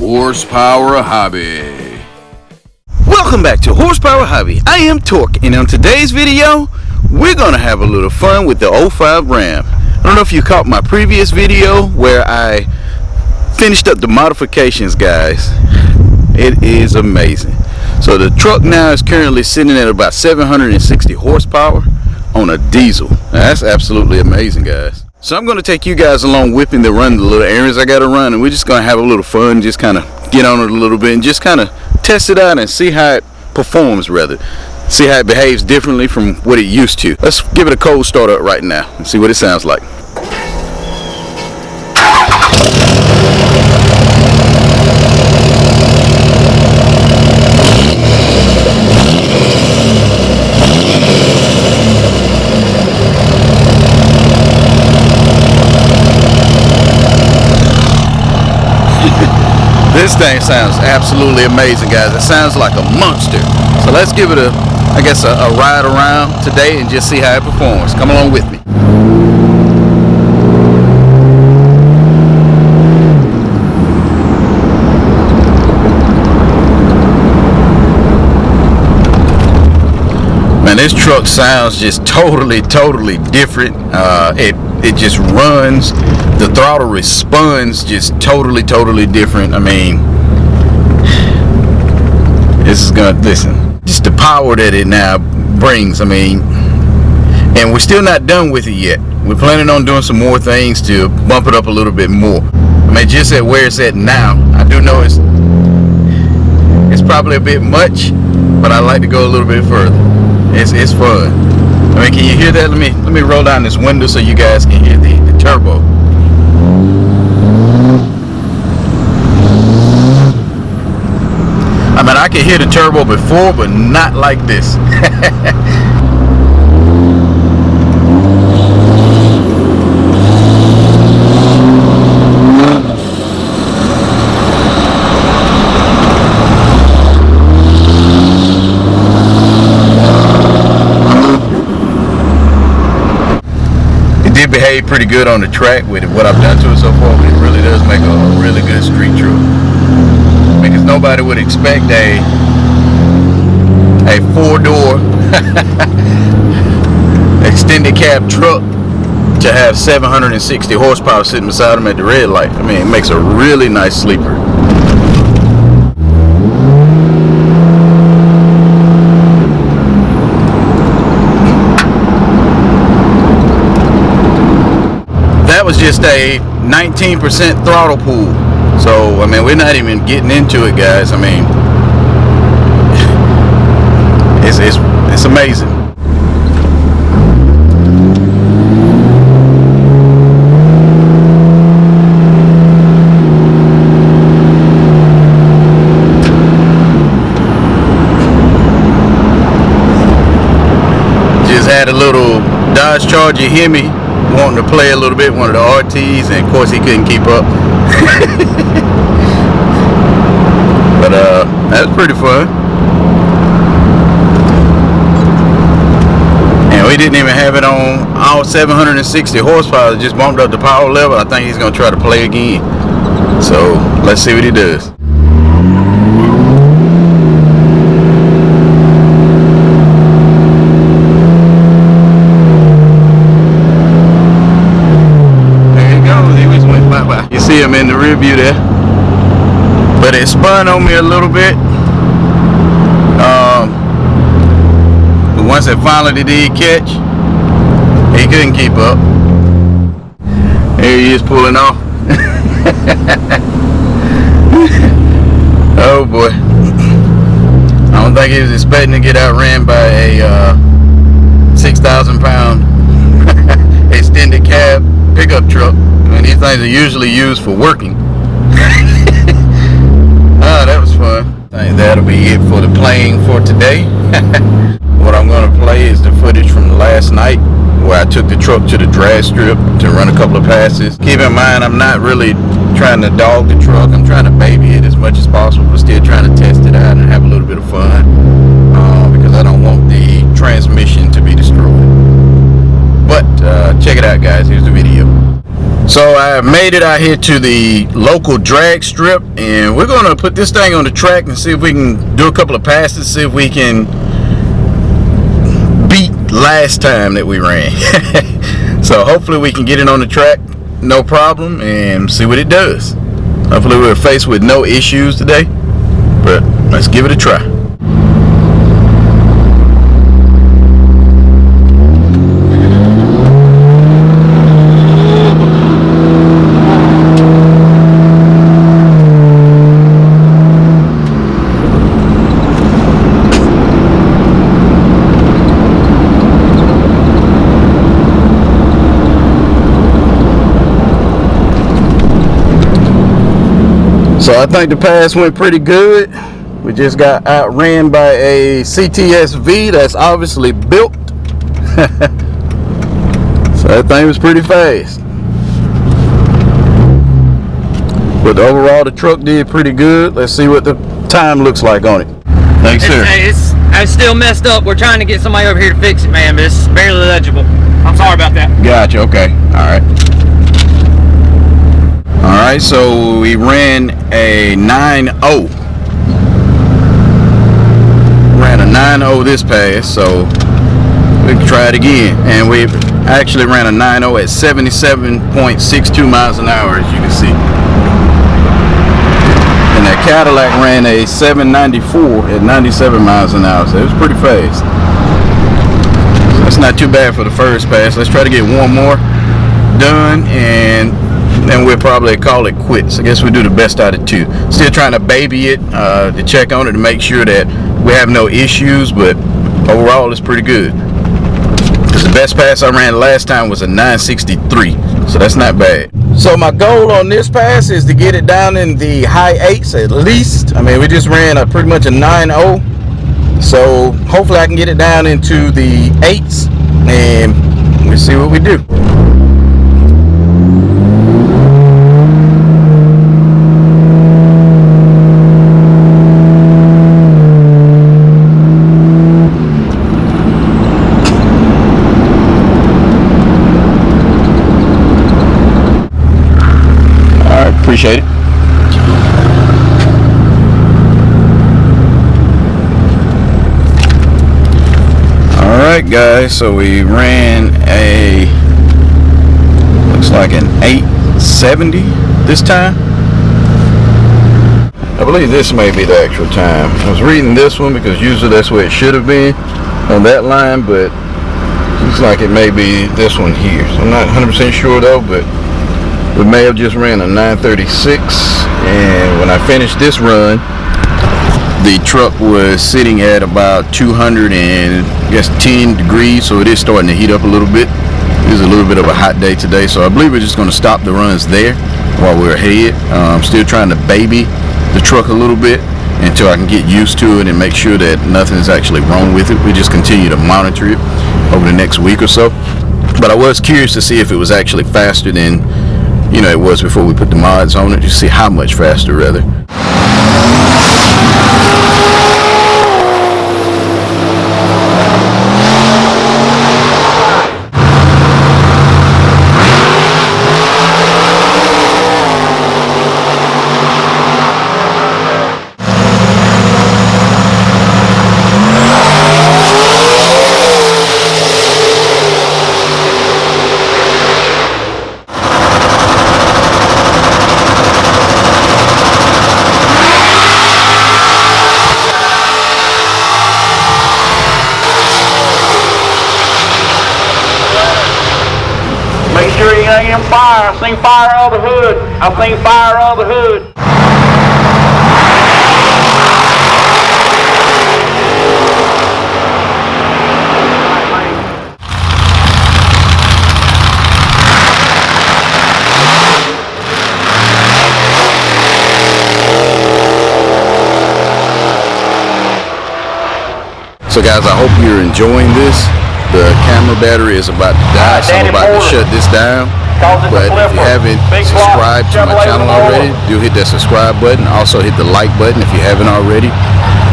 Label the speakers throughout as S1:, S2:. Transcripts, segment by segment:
S1: Horsepower Hobby.
S2: Welcome back to Horsepower Hobby. I am Torque, and on today's video, we're gonna have a little fun with the 05 Ram. I don't know if you caught my previous video where I finished up the modifications, guys. It is amazing. So the truck now is currently sitting at about 760 horsepower on a diesel. Now, that's absolutely amazing, guys. So I'm going to take you guys along with me to run the little errands I got to run, and we're just going to have a little fun, just kind of get on it a little bit and just kind of test it out and see how it performs, rather. See how it behaves differently from what it used to. Let's give it a cold start up right now and see what it sounds like. This thing sounds absolutely amazing, guys. It sounds like a monster. So let's give it a ride around today and just see how it performs. Come along with me. Man, this truck sounds just totally different. It just runs. The throttle responds just totally different. I mean, this is gonna, listen, just the power that it now brings. I mean, and we're still not done with it yet. We're planning on doing some more things to bump it up a little bit more. I mean, just at where it's at now, I do know it's probably a bit much, but I like to go a little bit further. It's fun. I mean, can you hear that? Let me roll down this window so you guys can hear the turbo. I mean, I could hear the turbo before, but not like this. Behave pretty good on the track with what I've done to it so far, but it really does make a really good street truck. Because nobody would expect a 4-door extended cab truck to have 760 horsepower sitting beside them at the red light. I mean, it makes a really nice sleeper. That was just a 19% throttle pull. So, I mean, we're not even getting into it, guys. I mean, it's amazing. Just had a little Dodge Charger Hemi wanting to play a little bit, one of the RTs, and of course he couldn't keep up. But that was pretty fun. And we didn't even have it on all 760 horsepower. It just bumped up the power level. I think he's gonna try to play again. So let's see what he does. You see him in the rear view there, but it spun on me a little bit. But once it finally did catch, he couldn't keep up. Here he is pulling off. Oh boy, I don't think he was expecting to get outran by a 6,000 pound extended cab pickup truck. And these things are usually used for working. Oh, that was fun. I think that'll be it for the playing for today. What I'm going to play is the footage from last night where I took the truck to the drag strip to run a couple of passes. Keep in mind, I'm not really trying to dog the truck. I'm trying to baby it as much as possible, but still trying to test it out and have a little bit of fun, because I don't want the transmission to be destroyed. But check it out, guys. Here's the video. So I made it out here to the local drag strip, and we're gonna put this thing on the track and see if we can do a couple of passes, see if we can beat last time that we ran. So hopefully we can get it on the track, no problem, and see what it does. Hopefully we're faced with no issues today, but let's give it a try. So I think the pass went pretty good. We just got outran by a CTSV that's obviously built. So that thing was pretty fast. But overall the truck did pretty good. Let's see what the time looks like on it. Thanks, sir.
S3: It's still messed up. We're trying to get somebody over here to fix it, man, but it's barely legible. I'm sorry about that.
S2: Gotcha, okay. Alright. Alright, so we ran a 9.0. Ran a 9.0 this pass, so we can try it again. And we actually ran a 9.0 at 77.62 miles an hour, as you can see. And that Cadillac ran a 794 at 97 miles an hour, so it was pretty fast. So that's not too bad for the first pass. Let's try to get one more done, and then we'll probably call it quits. I guess we'll do the best out of two. Still trying to baby it, to check on it to make sure that we have no issues, but overall it's pretty good. Because the best pass I ran last time was a 963, so that's not bad. So my goal on this pass is to get it down in the high 8s at least. I mean, we just ran pretty much a 9.0, so hopefully I can get it down into the 8s, and we'll see what we do. Appreciate it. Alright guys, so we ran a, looks like an 870 this time. I believe this may be the actual time. I was reading this one because usually that's where it should have been on that line, but it looks like it may be this one here. So I'm not 100% sure though, but we may have just ran a 936, and when I finished this run, the truck was sitting at about 210 degrees, so it is starting to heat up a little bit. It is a little bit of a hot day today, so I believe we're just going to stop the runs there while we're ahead. I'm still trying to baby the truck a little bit until I can get used to it and make sure that nothing is actually wrong with it. We just continue to monitor it over the next week or so. But I was curious to see if it was actually faster than it was before we put the mods on it, just see how much faster rather.
S4: Make sure you ain't on fire. I seen fire on the hood. I seen fire on the hood.
S2: So guys, I hope you're enjoying this. The camera battery is about to die, so I'm about to shut this down. But if you haven't subscribed to my channel already, do hit that subscribe button. Also hit the like button if you haven't already.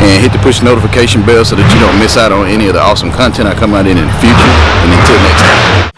S2: And hit the push notification bell so that you don't miss out on any of the awesome content I come out in the future. And until next time.